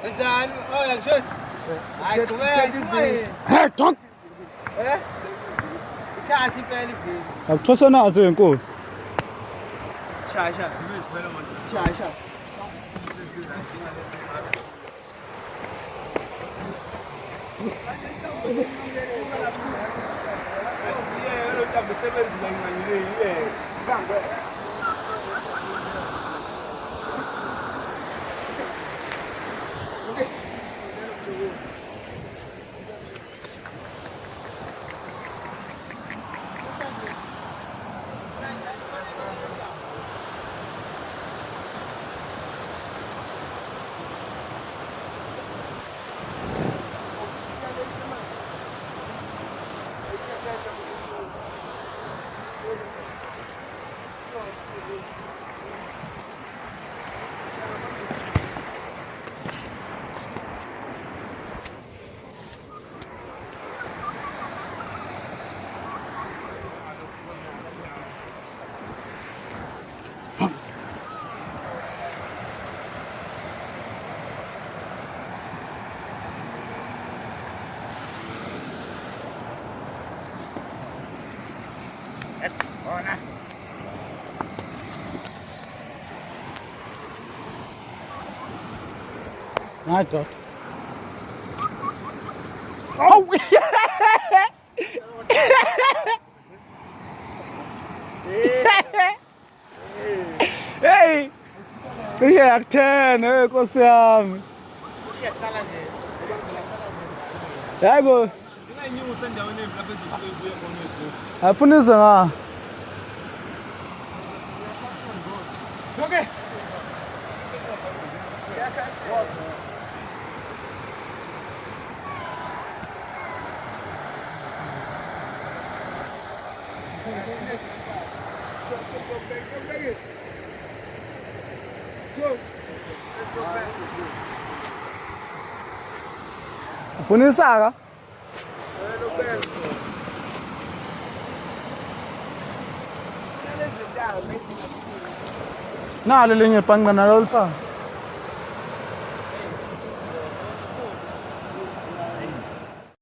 Njani? Oh, yakshoni. Hayi qhubeka. Hey, talk. Ithatha impela ivili. Akuthosa nazo inkosi. Shaya shaya. Shaya shaya. Nah, talk. Oh! Hey! Uyakuthena Nkosi yami. Yebo. Ngiyanyusa endaweni lapha ezisuke kuye khona. Afunisa nga. Okay. Afunisa ka? Nalo linye bhanqa nalo lifana.